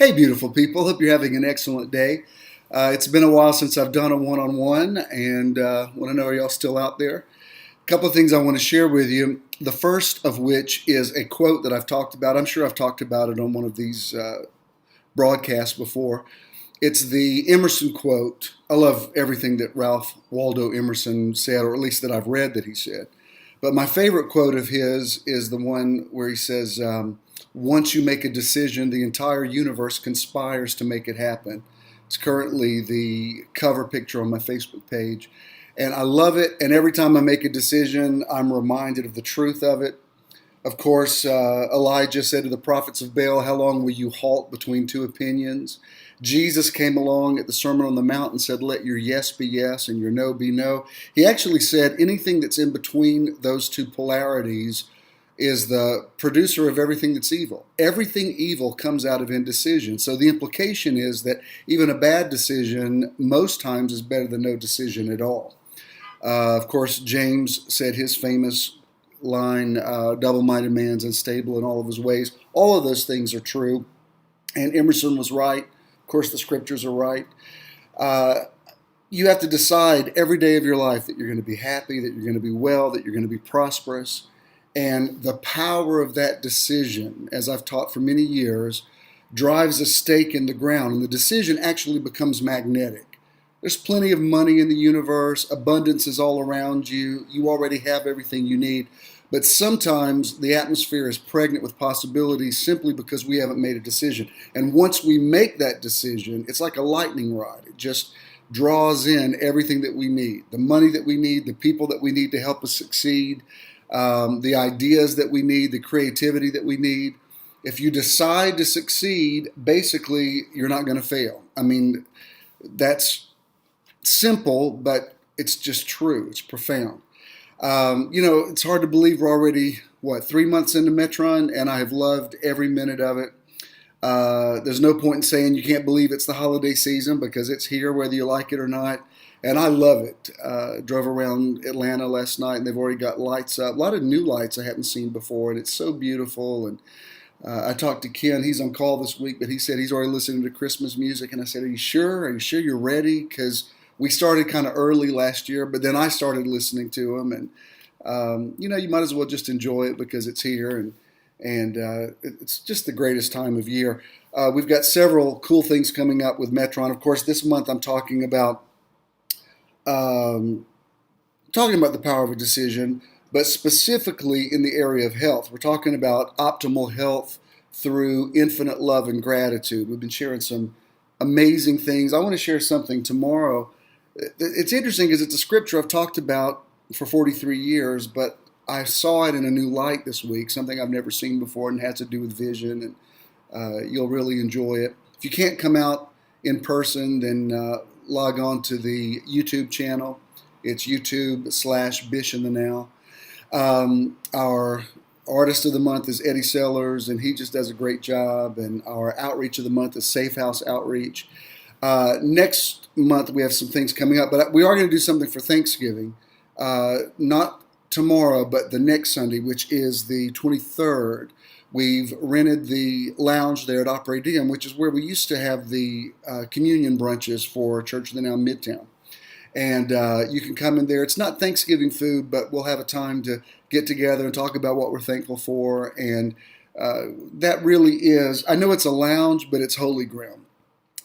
Hey, beautiful people. Hope you're having an excellent day. It's been a while since I've done a one-on-one, and want to know, are y'all still out there? A couple of things I want to share with you. The first of which is a quote that I've talked about. I'm sure I've talked about it on one of these broadcasts before. It's the Emerson quote. I love everything that Ralph Waldo Emerson said, or at least that I've read that he said. But my favorite quote of his is the one where he says, once you make a decision, the entire universe conspires to make it happen. It's currently the cover picture on my Facebook page. And I love it. And every time I make a decision, I'm reminded of the truth of it. Of course, Elijah said to the prophets of Baal, how long will you halt between two opinions? Jesus came along at the Sermon on the Mount and said, let your yes be yes and your no be no. He actually said anything that's in between those two polarities is the producer of everything that's evil. Everything evil comes out of indecision. So the implication is that even a bad decision most times is better than no decision at all. Of course, James said his famous line, double-minded man's unstable in all of his ways. All of those things are true. And Emerson was right. Of course, the scriptures are right. You have to decide every day of your life that you're going to be happy, that you're going to be well, that you're going to be prosperous. And the power of that decision, as I've taught for many years, drives a stake in the ground. And the decision actually becomes magnetic. There's plenty of money in the universe. Abundance is all around you. You already have everything you need. But sometimes the atmosphere is pregnant with possibilities simply because we haven't made a decision. And once we make that decision, it's like a lightning rod. It just draws in everything that we need. The money that we need, the people that we need to help us succeed, the ideas that we need, the creativity that we need. If you decide to succeed, basically, you're not going to fail. I mean, that's simple, but it's just true. It's profound. It's hard to believe we're already, 3 months into METRON, and I have loved every minute of it. There's no point in saying you can't believe it's the holiday season because it's here whether you like it or not. And I love it. Drove around Atlanta last night, and they've already got lights up. A lot of new lights I haven't seen before, and it's so beautiful. And I talked to Ken. He's on call this week, but he said he's already listening to Christmas music. And I said, are you sure? Are you sure you're ready? Because we started kind of early last year, but then I started listening to them. And, you might as well just enjoy it because it's here. And it's just the greatest time of year. We've got several cool things coming up with METRON. Of course, this month I'm talking about the power of a decision, but specifically in the area of health. We're talking about optimal health through infinite love and gratitude. We've been sharing some amazing things. I want to share something tomorrow. It's interesting because it's a scripture I've talked about for 43 years, but I saw it in a new light this week, something I've never seen before, and has to do with vision, and you'll really enjoy it. If you can't come out in person, then log on to the YouTube channel. It's YouTube/Bish in the Now. Our artist of the month is Eddie Sellers, and he just does a great job. And our outreach of the month is Safe House Outreach. Next month we have some things coming up, but we are going to do something for Thanksgiving. Not tomorrow, but the next Sunday, which is the 23rd. We've rented the lounge there at Opry Diem, which is where we used to have the communion brunches for Church of the Now Midtown. And you can come in there. It's not Thanksgiving food, but we'll have a time to get together and talk about what we're thankful for. And that really is, I know it's a lounge, but it's holy ground.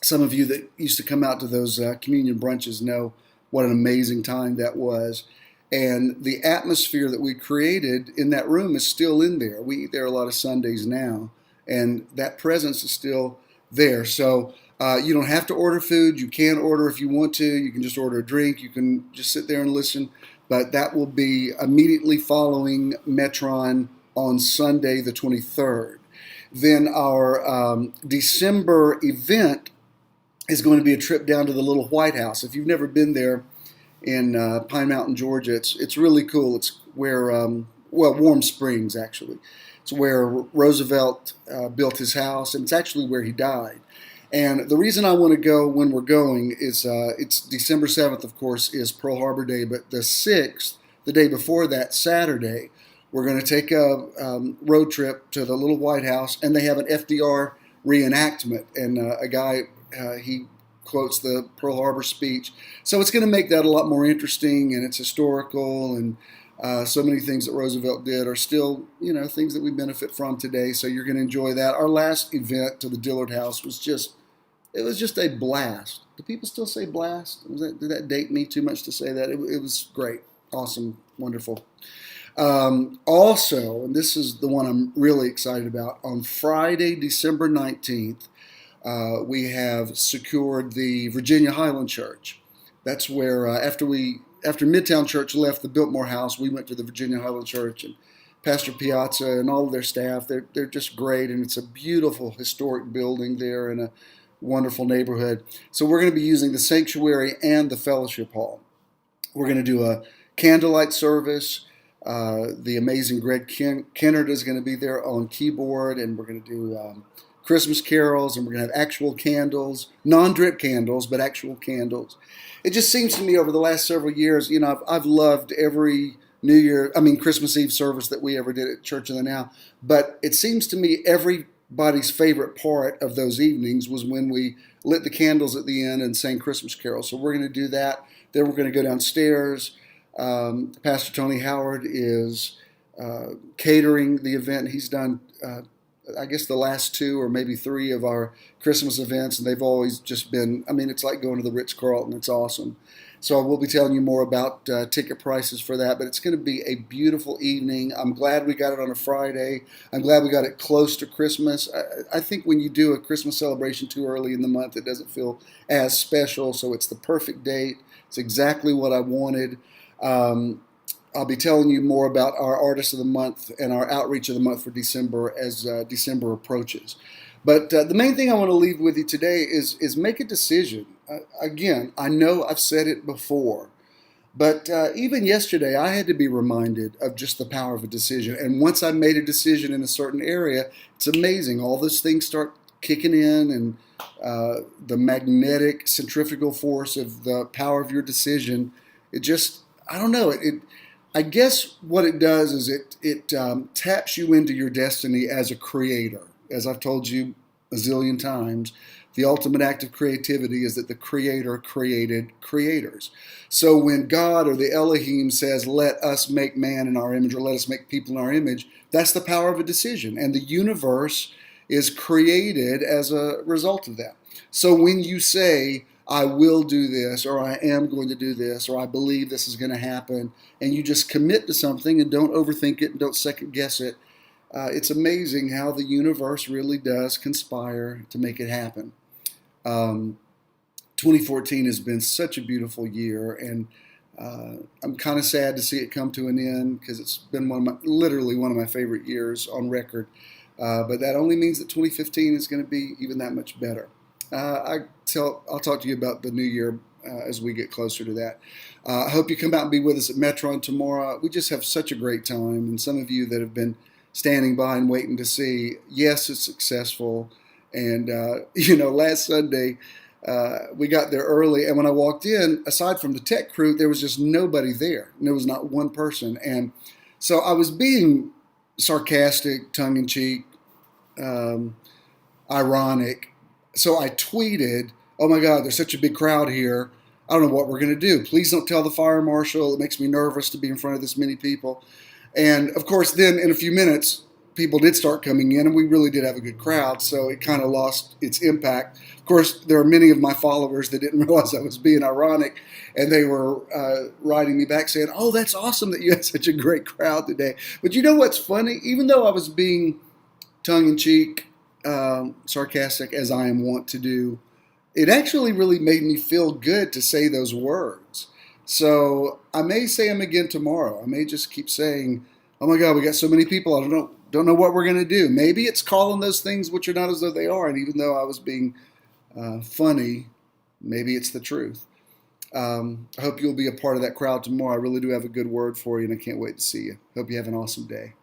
Some of you that used to come out to those communion brunches know what an amazing time that was. And the atmosphere that we created in that room is still in there. We eat there a lot of Sundays now, and that presence is still there. So you don't have to order food. You can order if you want to. You can just order a drink. You can just sit there and listen. But that will be immediately following METRON on Sunday the 23rd. Then our December event is going to be a trip down to the Little White House. If you've never been there, in Pine Mountain, Georgia. It's really cool. It's where, Warm Springs, actually. It's where Roosevelt built his house, and it's actually where he died. And the reason I want to go when we're going is it's December 7th, of course, is Pearl Harbor Day, but the 6th, the day before that, Saturday, we're going to take a road trip to the Little White House, and they have an FDR reenactment. And a guy, he quotes the Pearl Harbor speech. So it's going to make that a lot more interesting, and it's historical, and so many things that Roosevelt did are still, things that we benefit from today. So you're going to enjoy that. Our last event to the Dillard House was just a blast. Do people still say blast? Did that date me too much to say that? It was great, awesome, wonderful. Also, and this is the one I'm really excited about, on Friday, December 19th, we have secured the Virginia Highland Church. That's where, after Midtown Church left the Biltmore House, we went to the Virginia Highland Church, and Pastor Piazza and all of their staff, they're just great, and it's a beautiful historic building there in a wonderful neighborhood. So we're going to be using the sanctuary and the fellowship hall. We're going to do a candlelight service. The amazing Greg Kennard is going to be there on keyboard, and we're going to do Christmas carols, and we're going to have actual candles, non-drip candles, but actual candles. It just seems to me over the last several years, I've loved every Christmas Eve service that we ever did at Church of the Now, but it seems to me everybody's favorite part of those evenings was when we lit the candles at the end and sang Christmas carols. So we're going to do that. Then we're going to go downstairs. Pastor Tony Howard is catering the event. He's done, I guess, the last 2 or maybe 3 of our Christmas events, and they've always just been, it's like going to the Ritz-Carlton. It's awesome. So I will be telling you more about ticket prices for that, but it's going to be a beautiful evening. I'm glad we got it on a Friday. I'm glad we got it close to Christmas. I think when you do a Christmas celebration too early in the month, it doesn't feel as special, so it's the perfect date. It's exactly what I wanted. I'll be telling you more about our Artist of the Month and our Outreach of the Month for December as December approaches. But the main thing I want to leave with you today is make a decision. Again, I know I've said it before, but even yesterday I had to be reminded of just the power of a decision. And once I made a decision in a certain area, it's amazing. All those things start kicking in, and the magnetic centrifugal force of the power of your decision, it just, I don't know, I guess what it does is it taps you into your destiny as a creator. As I've told you a zillion times, the ultimate act of creativity is that the Creator created creators. So when God or the Elohim says, let us make man in our image, or let us make people in our image, that's the power of a decision. And the universe is created as a result of that. So when you say, I will do this, or I am going to do this, or I believe this is going to happen, and you just commit to something and don't overthink it and don't second guess it, it's amazing how the universe really does conspire to make it happen. 2014 has been such a beautiful year, and I'm kind of sad to see it come to an end because it's been literally one of my favorite years on record. But that only means that 2015 is going to be even that much better. I'll talk to you about the new year as we get closer to that. I hope you come out and be with us at Metron tomorrow. We just have such a great time, and some of you that have been standing by and waiting to see, yes, it's successful. And, last Sunday, we got there early, and when I walked in, aside from the tech crew, there was just nobody there. There was not one person. And so I was being sarcastic, tongue-in-cheek, ironic. So I tweeted, oh my God, there's such a big crowd here. I don't know what we're going to do. Please don't tell the fire marshal. It makes me nervous to be in front of this many people. And of course, then in a few minutes, people did start coming in, and we really did have a good crowd, so it kind of lost its impact. Of course, there are many of my followers that didn't realize I was being ironic, and they were writing me back saying, oh, that's awesome that you had such a great crowd today. But you know what's funny? Even though I was being tongue-in-cheek, sarcastic, as I am wont to do, it actually really made me feel good to say those words. So I may say them again tomorrow. I may just keep saying, oh my God, we got so many people, I don't know what we're going to do. Maybe it's calling those things which are not as though they are. And even though I was being funny, maybe it's the truth. I hope you'll be a part of that crowd tomorrow. I really do have a good word for you, and I can't wait to see you. Hope you have an awesome day.